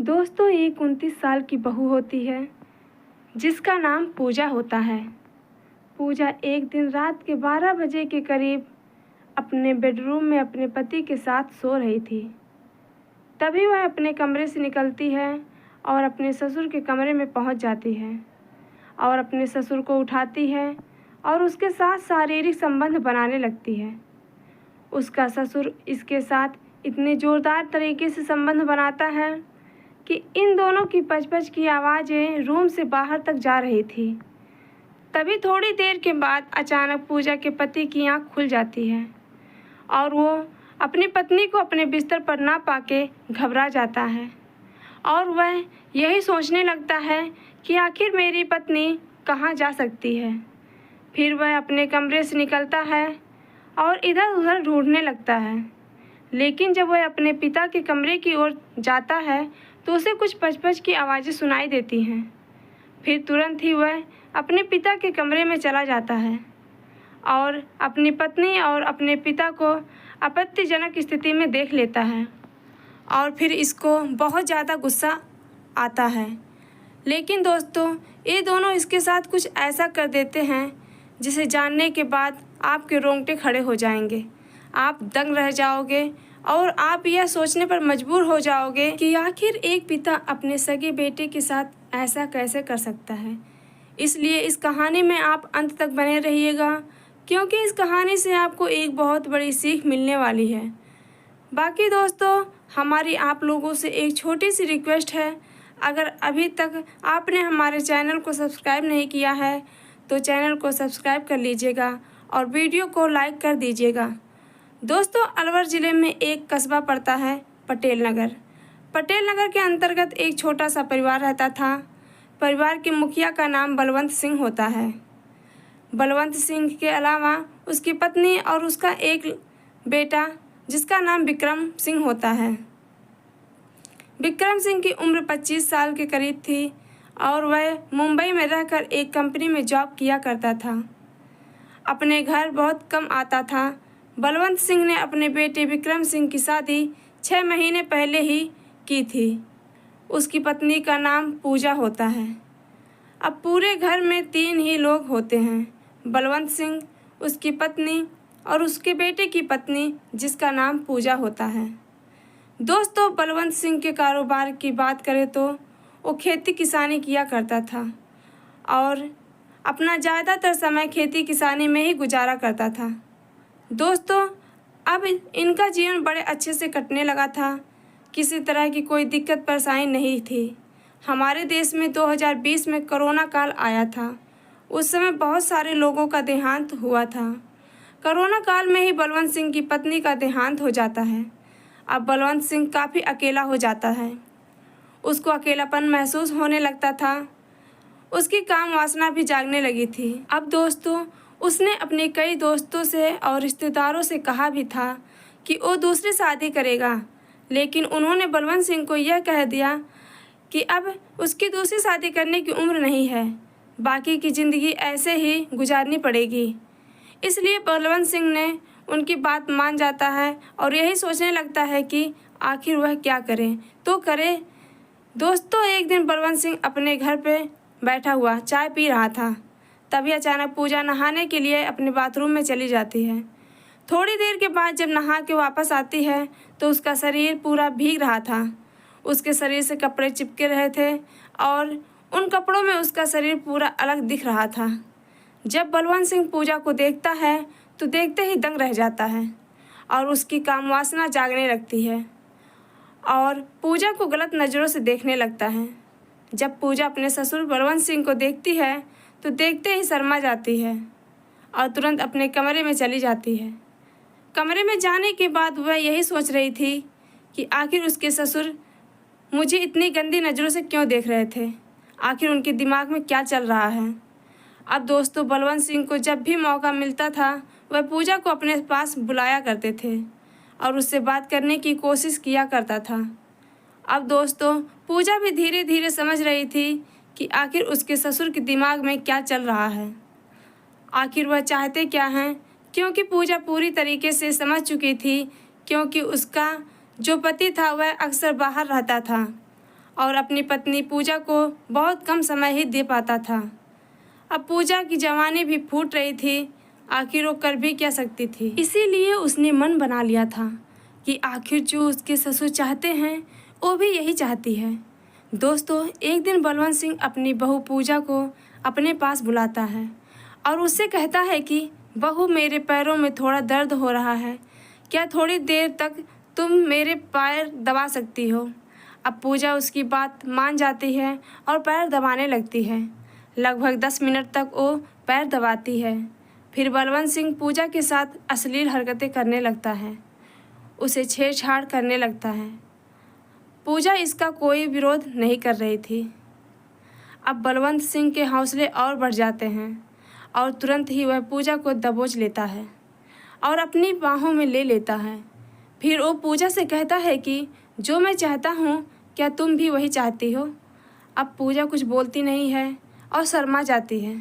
दोस्तों, एक 29 साल की बहू होती है जिसका नाम पूजा होता है। पूजा एक दिन रात के 12 बजे के करीब अपने बेडरूम में अपने पति के साथ सो रही थी। तभी वह अपने कमरे से निकलती है और अपने ससुर के कमरे में पहुंच जाती है और अपने ससुर को उठाती है और उसके साथ शारीरिक संबंध बनाने लगती है। उसका ससुर इसके साथ इतने ज़ोरदार तरीके से संबंध बनाता है कि इन दोनों की पच-पच की आवाज़ें रूम से बाहर तक जा रही थी। तभी थोड़ी देर के बाद अचानक पूजा के पति की आंख खुल जाती है और वो अपनी पत्नी को अपने बिस्तर पर ना पाके घबरा जाता है और वह यही सोचने लगता है कि आखिर मेरी पत्नी कहाँ जा सकती है। फिर वह अपने कमरे से निकलता है और इधर उधर ढूंढने लगता है, लेकिन जब वह अपने पिता के कमरे की ओर जाता है तो उसे कुछ पच-पच की आवाज़ें सुनाई देती हैं। फिर तुरंत ही वह अपने पिता के कमरे में चला जाता है और अपनी पत्नी और अपने पिता को आपत्तिजनक स्थिति में देख लेता है और फिर इसको बहुत ज़्यादा गुस्सा आता है। लेकिन दोस्तों, ये दोनों इसके साथ कुछ ऐसा कर देते हैं जिसे जानने के बाद आपके रोंगटे खड़े हो जाएंगे। आप दंग रह जाओगे और आप यह सोचने पर मजबूर हो जाओगे कि आखिर एक पिता अपने सगे बेटे के साथ ऐसा कैसे कर सकता है। इसलिए इस कहानी में आप अंत तक बने रहिएगा, क्योंकि इस कहानी से आपको एक बहुत बड़ी सीख मिलने वाली है। बाकी दोस्तों, हमारी आप लोगों से एक छोटी सी रिक्वेस्ट है, अगर अभी तक आपने हमारे चैनल को सब्सक्राइब नहीं किया है तो चैनल को सब्सक्राइब कर लीजिएगा और वीडियो को लाइक कर दीजिएगा। दोस्तों, अलवर ज़िले में एक कस्बा पड़ता है पटेल नगर। पटेल नगर के अंतर्गत एक छोटा सा परिवार रहता था। परिवार के मुखिया का नाम बलवंत सिंह होता है। बलवंत सिंह के अलावा उसकी पत्नी और उसका एक बेटा जिसका नाम विक्रम सिंह होता है। विक्रम सिंह की उम्र 25 साल के करीब थी और वह मुंबई में रहकर एक कंपनी में जॉब किया करता था। अपने घर बहुत कम आता था। बलवंत सिंह ने अपने बेटे विक्रम सिंह की शादी 6 महीने पहले ही की थी। उसकी पत्नी का नाम पूजा होता है। अब पूरे घर में 3 ही लोग होते हैं, बलवंत सिंह, उसकी पत्नी और उसके बेटे की पत्नी जिसका नाम पूजा होता है। दोस्तों, बलवंत सिंह के कारोबार की बात करें तो वो खेती किसानी किया करता था और अपना ज़्यादातर समय खेती किसानी में ही गुजारा करता था। दोस्तों, अब इनका जीवन बड़े अच्छे से कटने लगा था। किसी तरह की कोई दिक्कत परेशानी नहीं थी। हमारे देश में 2020 में कोरोना काल आया था। उस समय बहुत सारे लोगों का देहांत हुआ था। कोरोना काल में ही बलवंत सिंह की पत्नी का देहांत हो जाता है। अब बलवंत सिंह काफ़ी अकेला हो जाता है। उसको अकेलापन महसूस होने लगता था। उसकी काम वासना भी जागने लगी थी। अब दोस्तों, उसने अपने कई दोस्तों से और रिश्तेदारों से कहा भी था कि वो दूसरी शादी करेगा, लेकिन उन्होंने बलवंत सिंह को यह कह दिया कि अब उसकी दूसरी शादी करने की उम्र नहीं है, बाकी की ज़िंदगी ऐसे ही गुजारनी पड़ेगी। इसलिए बलवंत सिंह ने उनकी बात मान जाता है और यही सोचने लगता है कि आखिर वह क्या करे तो करे। दोस्तों, एक दिन बलवंत सिंह अपने घर पे बैठा हुआ चाय पी रहा था। तभी अचानक पूजा नहाने के लिए अपने बाथरूम में चली जाती है। थोड़ी देर के बाद जब नहा के वापस आती है तो उसका शरीर पूरा भीग रहा था। उसके शरीर से कपड़े चिपके रहे थे और उन कपड़ों में उसका शरीर पूरा अलग दिख रहा था। जब बलवंत सिंह पूजा को देखता है तो देखते ही दंग रह जाता है और उसकी काम वासना जागने लगती है और पूजा को गलत नज़रों से देखने लगता है। जब पूजा अपने ससुर बलवंत सिंह को देखती है तो देखते ही शर्मा जाती है और तुरंत अपने कमरे में चली जाती है। कमरे में जाने के बाद वह यही सोच रही थी कि आखिर उसके ससुर मुझे इतनी गंदी नज़रों से क्यों देख रहे थे, आखिर उनके दिमाग में क्या चल रहा है। अब दोस्तों, बलवंत सिंह को जब भी मौका मिलता था वह पूजा को अपने पास बुलाया करते थे और उससे बात करने की कोशिश किया करता था। अब दोस्तों, पूजा भी धीरे धीरे समझ रही थी कि आखिर उसके ससुर के दिमाग में क्या चल रहा है, आखिर वह चाहते क्या हैं, क्योंकि पूजा पूरी तरीके से समझ चुकी थी, क्योंकि उसका जो पति था वह अक्सर बाहर रहता था और अपनी पत्नी पूजा को बहुत कम समय ही दे पाता था। अब पूजा की जवानी भी फूट रही थी, आखिर वो कर भी क्या सकती थी। इसीलिए उसने मन बना लिया था कि आखिर जो उसके ससुर चाहते हैं वो भी यही चाहती है। दोस्तों, एक दिन बलवंत सिंह अपनी बहू पूजा को अपने पास बुलाता है और उससे कहता है कि बहू, मेरे पैरों में थोड़ा दर्द हो रहा है, क्या थोड़ी देर तक तुम मेरे पैर दबा सकती हो। अब पूजा उसकी बात मान जाती है और पैर दबाने लगती है। लगभग 10 मिनट तक वो पैर दबाती है। फिर बलवंत सिंह पूजा के साथ अश्लील हरकतें करने लगता है, उसे छेड़छाड़ करने लगता है। पूजा इसका कोई विरोध नहीं कर रही थी। अब बलवंत सिंह के हौसले और बढ़ जाते हैं और तुरंत ही वह पूजा को दबोच लेता है और अपनी बाहों में ले लेता है। फिर वो पूजा से कहता है कि जो मैं चाहता हूँ क्या तुम भी वही चाहती हो। अब पूजा कुछ बोलती नहीं है और शर्मा जाती है।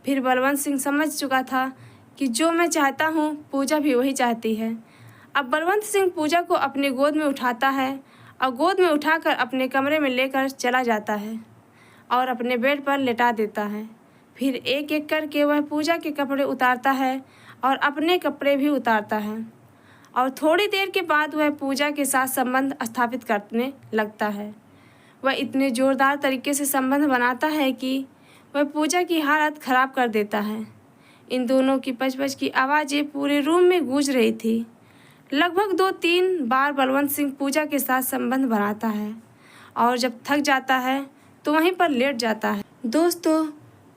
फिर बलवंत सिंह समझ चुका था कि जो मैं चाहता हूँ पूजा भी वही चाहती है। अब बलवंत सिंह पूजा को अपनी गोद में उठाता है और गोद में उठाकर अपने कमरे में लेकर चला जाता है और अपने बेड पर लेटा देता है। फिर एक एक करके वह पूजा के कपड़े उतारता है और अपने कपड़े भी उतारता है और थोड़ी देर के बाद वह पूजा के साथ संबंध स्थापित करने लगता है। वह इतने ज़ोरदार तरीके से संबंध बनाता है कि वह पूजा की हालत ख़राब कर देता है। इन दोनों की पच-पच की आवाज़ें पूरे रूम में गूंज रही थी। लगभग 2-3 बार बलवंत सिंह पूजा के साथ संबंध बनाता है और जब थक जाता है तो वहीं पर लेट जाता है। दोस्तों,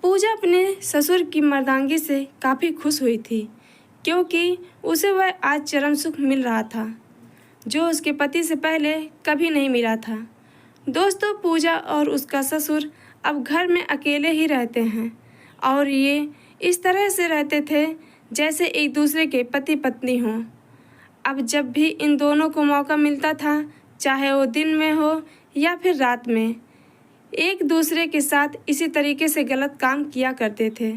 पूजा अपने ससुर की मर्दानगी से काफ़ी खुश हुई थी क्योंकि उसे वह आज चरम सुख मिल रहा था जो उसके पति से पहले कभी नहीं मिला था। दोस्तों, पूजा और उसका ससुर अब घर में अकेले ही रहते हैं और ये इस तरह से रहते थे जैसे एक दूसरे के पति पत्नी हों। अब जब भी इन दोनों को मौका मिलता था, चाहे वो दिन में हो या फिर रात में, एक दूसरे के साथ इसी तरीके से गलत काम किया करते थे।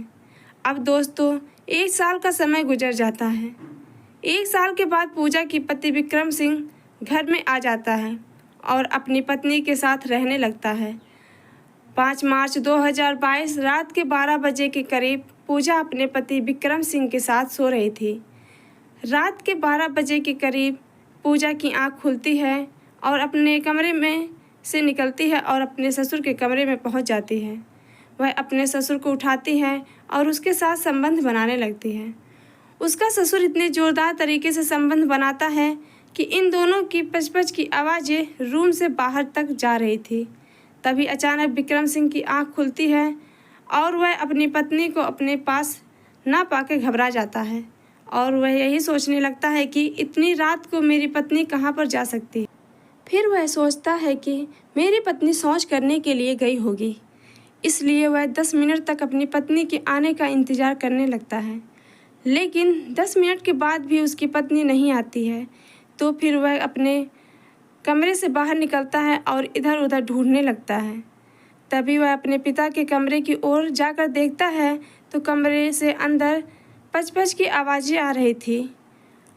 अब दोस्तों, 1 साल का समय गुजर जाता है। 1 साल के बाद पूजा की पति विक्रम सिंह घर में आ जाता है और अपनी पत्नी के साथ रहने लगता है। 5 मार्च 2022 रात के 12 बजे के करीब पूजा अपने पति विक्रम सिंह के साथ सो रही थी। रात के 12 बजे के करीब पूजा की आंख खुलती है और अपने कमरे में से निकलती है और अपने ससुर के कमरे में पहुंच जाती है। वह अपने ससुर को उठाती है और उसके साथ संबंध बनाने लगती है। उसका ससुर इतने ज़ोरदार तरीके से संबंध बनाता है कि इन दोनों की पच-पच की आवाज़ें रूम से बाहर तक जा रही थी। तभी अचानक विक्रम सिंह की आंख खुलती है और वह अपनी पत्नी को अपने पास ना पाकर घबरा जाता है और वह यही सोचने लगता है कि इतनी रात को मेरी पत्नी कहाँ पर जा सकती है। फिर वह सोचता है कि मेरी पत्नी शौच करने के लिए गई होगी, इसलिए वह 10 मिनट तक अपनी पत्नी के आने का इंतज़ार करने लगता है। लेकिन 10 मिनट के बाद भी उसकी पत्नी नहीं आती है, तो फिर वह अपने कमरे से बाहर निकलता है और इधर उधर ढूंढने लगता है। तभी वह अपने पिता के कमरे की ओर जाकर देखता है तो कमरे से अंदर पच-पच की आवाज़ें आ रही थी।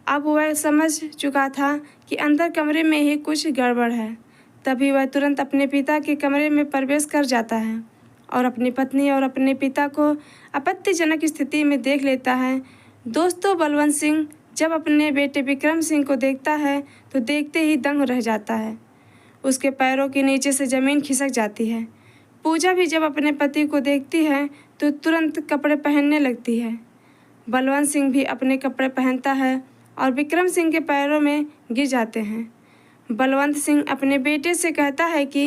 अब वह समझ चुका था कि अंदर कमरे में ही कुछ गड़बड़ है। तभी वह तुरंत अपने पिता के कमरे में प्रवेश कर जाता है और अपनी पत्नी और अपने पिता को आपत्तिजनक स्थिति में देख लेता है। दोस्तों, बलवंत सिंह जब अपने बेटे विक्रम सिंह को देखता है तो देखते ही दंग रह जाता है। उसके पैरों के नीचे से ज़मीन खिसक जाती है। पूजा भी जब अपने पति को देखती है तो तुरंत कपड़े पहनने लगती है। बलवंत सिंह भी अपने कपड़े पहनता है और विक्रम सिंह के पैरों में गिर जाते हैं। बलवंत सिंह अपने बेटे से कहता है कि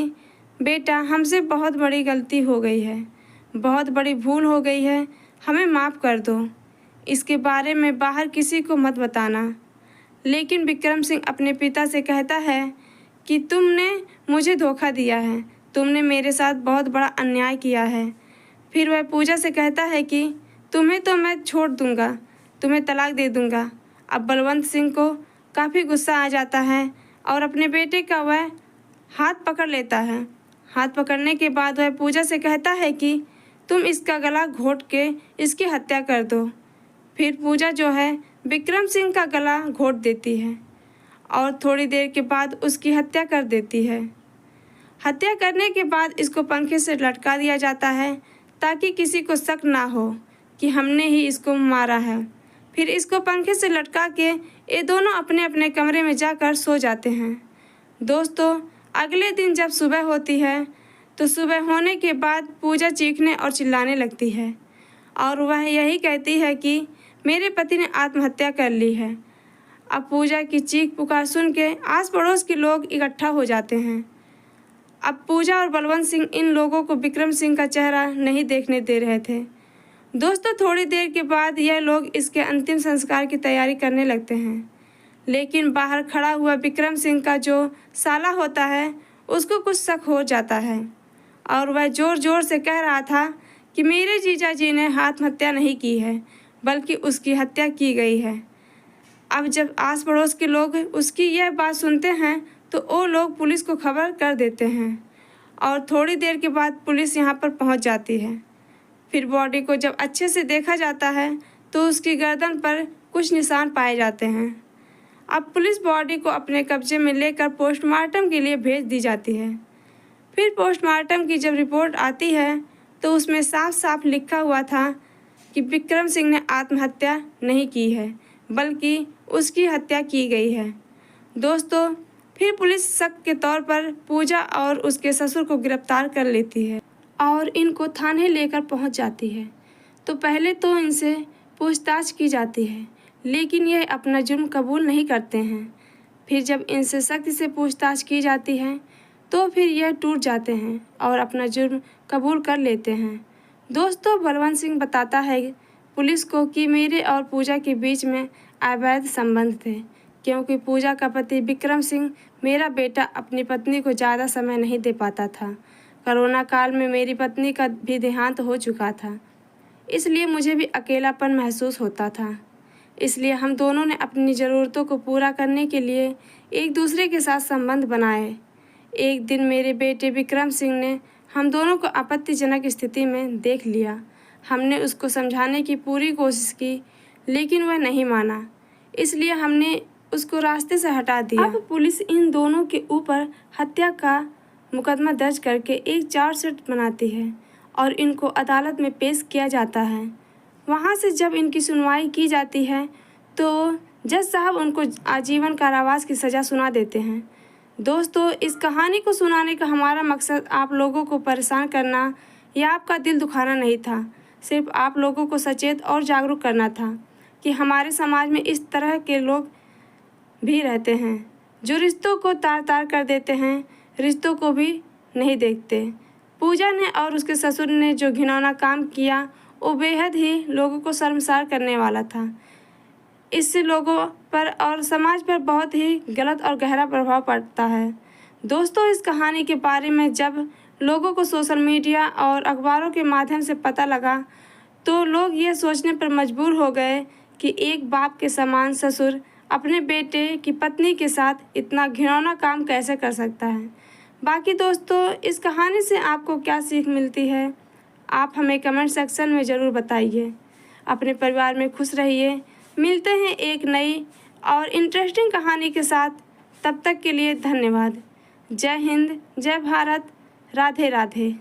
बेटा, हमसे बहुत बड़ी गलती हो गई है, बहुत बड़ी भूल हो गई है, हमें माफ़ कर दो, इसके बारे में बाहर किसी को मत बताना। लेकिन विक्रम सिंह अपने पिता से कहता है कि तुमने मुझे धोखा दिया है, तुमने मेरे साथ बहुत बड़ा अन्याय किया है। फिर वह पूजा से कहता है कि तुम्हें तो मैं छोड़ दूंगा, तुम्हें तलाक दे दूंगा। अब बलवंत सिंह को काफ़ी गुस्सा आ जाता है और अपने बेटे का वह हाथ पकड़ लेता है। हाथ पकड़ने के बाद वह पूजा से कहता है कि तुम इसका गला घोंट के इसकी हत्या कर दो। फिर पूजा जो है विक्रम सिंह का गला घोंट देती है और थोड़ी देर के बाद उसकी हत्या कर देती है। हत्या करने के बाद इसको पंखे से लटका दिया जाता है ताकि किसी को शक ना हो कि हमने ही इसको मारा है। फिर इसको पंखे से लटका के ये दोनों अपने अपने कमरे में जाकर सो जाते हैं। दोस्तों, अगले दिन जब सुबह होती है तो सुबह होने के बाद पूजा चीखने और चिल्लाने लगती है और वह यही कहती है कि मेरे पति ने आत्महत्या कर ली है। अब पूजा की चीख पुकार सुन के आस पड़ोस के लोग इकट्ठा हो जाते हैं। अब पूजा और बलवंत सिंह इन लोगों को विक्रम सिंह का चेहरा नहीं देखने दे रहे थे। दोस्तों, थोड़ी देर के बाद यह लोग इसके अंतिम संस्कार की तैयारी करने लगते हैं, लेकिन बाहर खड़ा हुआ विक्रम सिंह का जो साला होता है उसको कुछ शक हो जाता है और वह ज़ोर ज़ोर से कह रहा था कि मेरे जीजा जी ने आत्महत्या नहीं की है बल्कि उसकी हत्या की गई है। अब जब आस पड़ोस के लोग उसकी यह बात सुनते हैं तो वो लोग पुलिस को खबर कर देते हैं और थोड़ी देर के बाद पुलिस यहाँ पर पहुँच जाती है। फिर बॉडी को जब अच्छे से देखा जाता है तो उसकी गर्दन पर कुछ निशान पाए जाते हैं। अब पुलिस बॉडी को अपने कब्जे में लेकर पोस्टमार्टम के लिए भेज दी जाती है। फिर पोस्टमार्टम की जब रिपोर्ट आती है तो उसमें साफ साफ लिखा हुआ था कि विक्रम सिंह ने आत्महत्या नहीं की है बल्कि उसकी हत्या की गई है। दोस्तों, फिर पुलिस शक के तौर पर पूजा और उसके ससुर को गिरफ्तार कर लेती है और इनको थाने लेकर पहुंच जाती है। तो पहले तो इनसे पूछताछ की जाती है, लेकिन यह अपना जुर्म कबूल नहीं करते हैं। फिर जब इनसे सख्ती से पूछताछ की जाती है तो फिर यह टूट जाते हैं और अपना जुर्म कबूल कर लेते हैं। दोस्तों, बलवंत सिंह बताता है पुलिस को कि मेरे और पूजा के बीच में अवैध संबंध थे, क्योंकि पूजा का पति विक्रम सिंह मेरा बेटा अपनी पत्नी को ज़्यादा समय नहीं दे पाता था। कोरोना काल में मेरी पत्नी का भी देहांत हो चुका था, इसलिए मुझे भी अकेलापन महसूस होता था। इसलिए हम दोनों ने अपनी ज़रूरतों को पूरा करने के लिए एक दूसरे के साथ संबंध बनाए। एक दिन मेरे बेटे विक्रम सिंह ने हम दोनों को आपत्तिजनक स्थिति में देख लिया। हमने उसको समझाने की पूरी कोशिश की, लेकिन वह नहीं माना, इसलिए हमने उसको रास्ते से हटा दिया। अब पुलिस इन दोनों के ऊपर हत्या का मुकदमा दर्ज करके एक चार्जशीट बनाती है और इनको अदालत में पेश किया जाता है। वहाँ से जब इनकी सुनवाई की जाती है तो जज साहब उनको आजीवन कारावास की सज़ा सुना देते हैं। दोस्तों, इस कहानी को सुनाने का हमारा मकसद आप लोगों को परेशान करना या आपका दिल दुखाना नहीं था, सिर्फ आप लोगों को सचेत और जागरूक करना था कि हमारे समाज में इस तरह के लोग भी रहते हैं जो रिश्तों को तार तार कर देते हैं, रिश्तों को भी नहीं देखते। पूजा ने और उसके ससुर ने जो घिनौना काम किया वो बेहद ही लोगों को शर्मसार करने वाला था। इससे लोगों पर और समाज पर बहुत ही गलत और गहरा प्रभाव पड़ता है। दोस्तों, इस कहानी के बारे में जब लोगों को सोशल मीडिया और अखबारों के माध्यम से पता लगा तो लोग ये सोचने पर मजबूर हो गए कि एक बाप के समान ससुर अपने बेटे की पत्नी के साथ इतना घिनौना काम कैसे कर सकता है। बाकी दोस्तों, इस कहानी से आपको क्या सीख मिलती है, आप हमें कमेंट सेक्शन में ज़रूर बताइए। अपने परिवार में खुश रहिए। मिलते हैं एक नई और इंटरेस्टिंग कहानी के साथ। तब तक के लिए धन्यवाद। जय हिंद, जय भारत, राधे राधे।